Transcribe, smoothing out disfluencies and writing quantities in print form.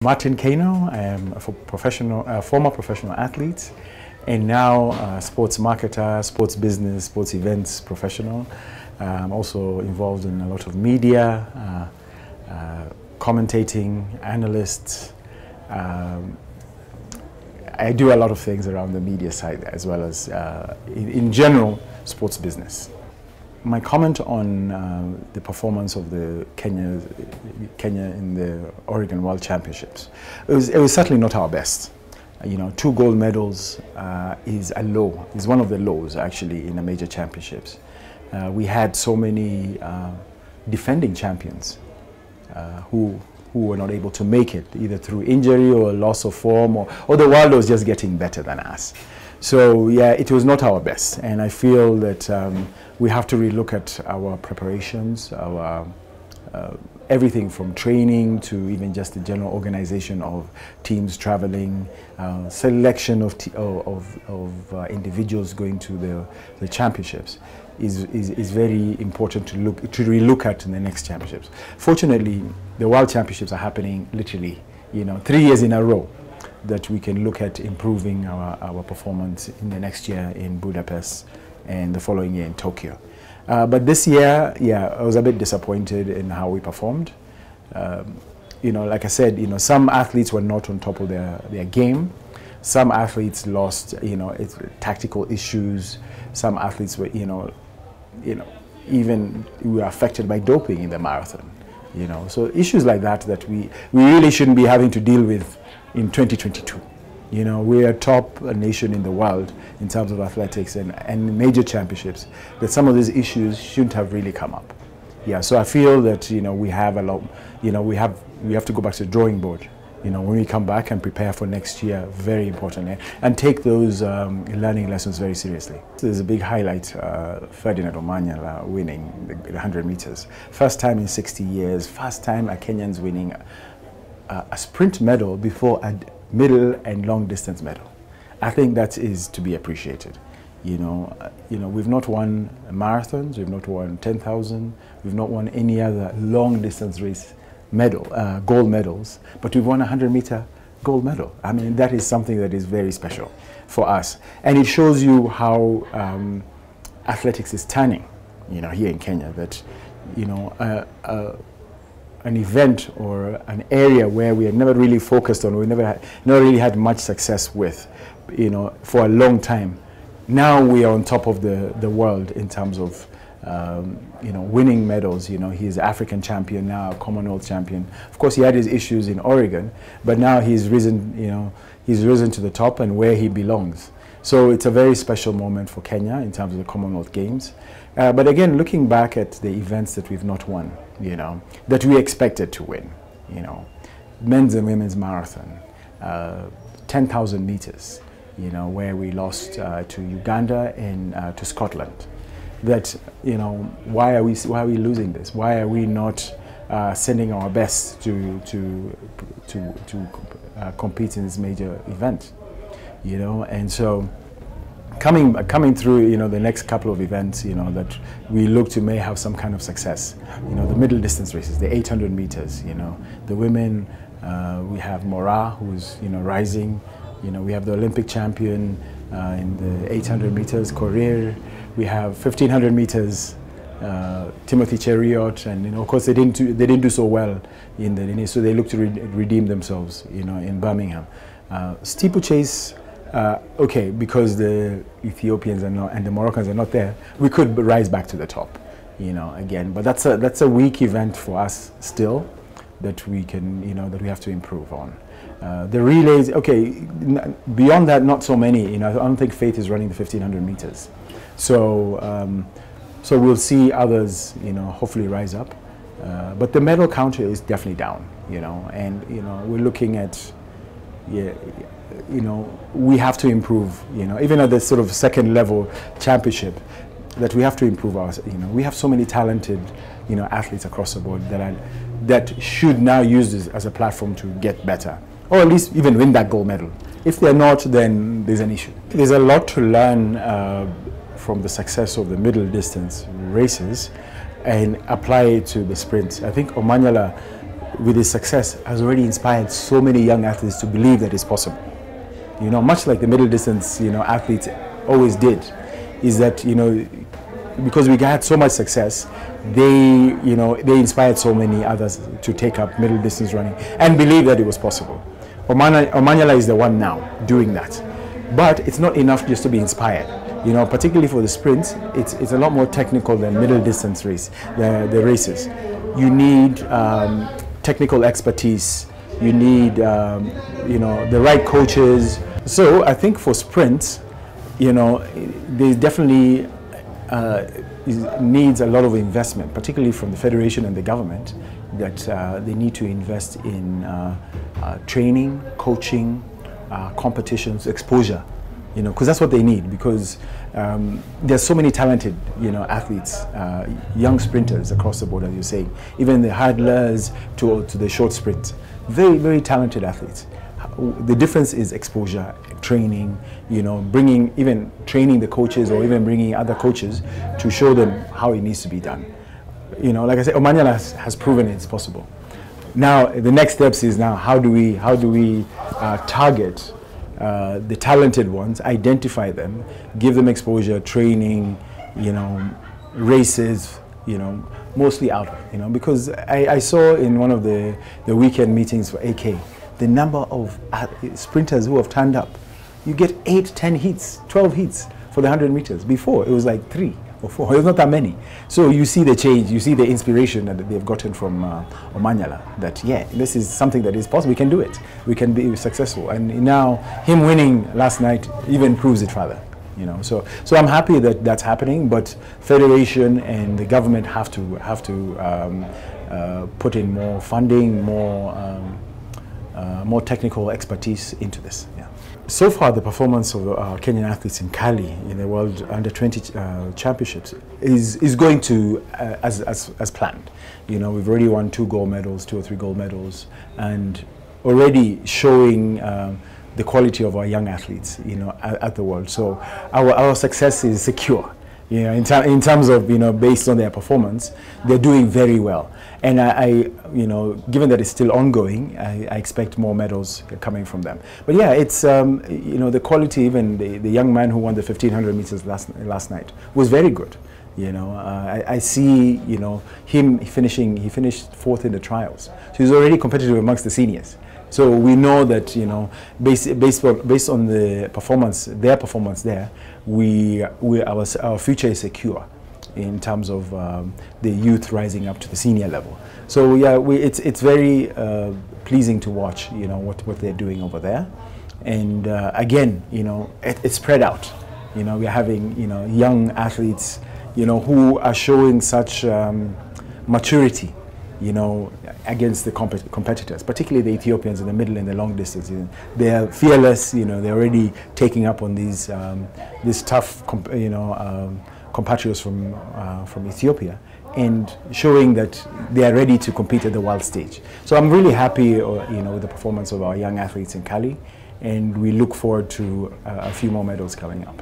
Martin Keino. I am a former professional athlete, and now sports marketer, sports business, sports events professional. I'm also involved in a lot of media, commentating, analyst. I do a lot of things around the media side as well as, in general, sports business. My comment on the performance of the Kenya in the Oregon World Championships, it was certainly not our best. You know, 2 gold medals is a low, is one of the lows actually in the major championships. We had so many defending champions who were not able to make it, either through injury or loss of form, or the world was just getting better than us. So yeah, it was not our best, and I feel that we have to relook at our preparations, our everything from training to even just the general organization of teams traveling, selection of individuals going to the championships is very important to relook at in the next championships. Fortunately, the World Championships are happening literally, 3 years in a row, that we can look at improving our performance in the next year in Budapest and the following year in Tokyo. But this year, yeah, I was a bit disappointed in how we performed. Like I said, some athletes were not on top of their game. Some athletes lost, it's tactical issues. Some athletes were, even we were affected by doping in the marathon. So issues like that we really shouldn't be having to deal with in 2022. We're a top nation in the world in terms of athletics and major championships, that some of these issues shouldn't have really come up. Yeah, so I feel that we have a lot, we have to go back to the drawing board. When we come back and prepare for next year, very important, and take those learning lessons very seriously. So there's a big highlight, Ferdinand Omanyala winning the 100 meters. First time in 60 years, first time a Kenyan's winning a sprint medal before a middle and long distance medal. I think that is to be appreciated. We've not won marathons, we've not won 10,000, we've not won any other long distance race medal, gold medals, but we've won a 100-meter gold medal. I mean, that is something that is very special for us. And it shows you how athletics is turning, here in Kenya, that, an event or an area where we had never really focused on, we never really had much success with, for a long time. Now we are on top of the world in terms of, winning medals. He's African champion now, Commonwealth champion. Of course, he had his issues in Oregon, but now he's risen, he's risen to the top and where he belongs. So it's a very special moment for Kenya in terms of the Commonwealth Games. But again, looking back at the events that we've not won, that we expected to win, men's and women's marathon, 10,000 meters, where we lost to Uganda and to Scotland. That, why are we losing this? Why are we not sending our best to compete in this major event? And so coming through, the next couple of events, that we look to may have some kind of success. The middle distance races, the 800 meters, the women, we have Mora, who's, rising. We have the Olympic champion in the 800 meters, Korir. We have 1500 meters, Timothy Cheruiyot, and of course they didn't do so well so they look to redeem themselves, in Birmingham. Steeplechase, okay, because the Ethiopians and the Moroccans are not there, we could rise back to the top, again. But that's a weak event for us still, that we can, that we have to improve on. The relays, okay, beyond that, not so many. I don't think Faith is running the 1500 meters. So, so we'll see others, hopefully rise up. But the medal counter is definitely down, and we're looking at, we have to improve, even at the sort of second level championship, that we have to improve our, we have so many talented, athletes across the board that should now use this as a platform to get better, or at least even win that gold medal. If they're not, then there's an issue. There's a lot to learn from the success of the middle distance races and apply it to the sprints. I think Omanyala with his success, has already inspired so many young athletes to believe that it's possible. You know, much like the middle distance, you know, athletes always did, is that, you know, because we had so much success, they inspired so many others to take up middle distance running and believe that it was possible. Omanyala is the one now doing that. But it's not enough just to be inspired. You know, particularly for the sprints, it's a lot more technical than middle distance race, the races. You need technical expertise. You need, you know, the right coaches. So I think for sprints, you know, there's definitely needs a lot of investment, particularly from the federation and the government, that they need to invest in training, coaching, competitions, exposure, you know, because that's what they need, because there's so many talented, you know, athletes, young sprinters across the board, as you're saying, even the hurdlers to the short sprint, very, very talented athletes. The difference is exposure, training, you know, even training the coaches or even bringing other coaches to show them how it needs to be done. You know, like I said, Omanyala has proven it's possible. Now, the next steps is now how do we target the talented ones, identify them, give them exposure, training, you know, races, you know, mostly out, you know, because I saw in one of the weekend meetings for AK, the number of sprinters who have turned up. You get 8, 10 heats, 12 heats for the 100 meters. Before, it was like 3 or 4. It was not that many. So you see the change, you see the inspiration that they've gotten from Omanyala, that, yeah, this is something that is possible. We can do it. We can be successful. And now, him winning last night even proves it further. You know, so I'm happy that that's happening, but federation and the government have to put in more funding, more technical expertise into this. Yeah. So far, the performance of Kenyan athletes in Cali in the World Under-20 Championships is going to as planned. You know, we've already won 2 or 3 gold medals, and already showing the quality of our young athletes, you know, at the world. So our success is secure. You know, in terms of, you know, based on their performance, they're doing very well. And you know, given that it's still ongoing, I expect more medals coming from them. But yeah, it's, you know, the quality, even the young man who won the 1500 meters last night was very good. You know, I see, you know, he finished 4th in the trials. So he's already competitive amongst the seniors. So we know that, you know, based on the performance, their performance there, our future is secure in terms of the youth rising up to the senior level. So yeah, it's very pleasing to watch, you know, what they're doing over there. And again, you know, it's spread out. You know, we're having, you know, young athletes, you know, who are showing such maturity, you know, against the competitors, particularly the Ethiopians in the middle and the long distance. You know, they're fearless. You know, they're already taking up on these tough, you know, compatriots from Ethiopia, and showing that they are ready to compete at the world stage. So I'm really happy, you know, with the performance of our young athletes in Cali, and we look forward to a few more medals coming up.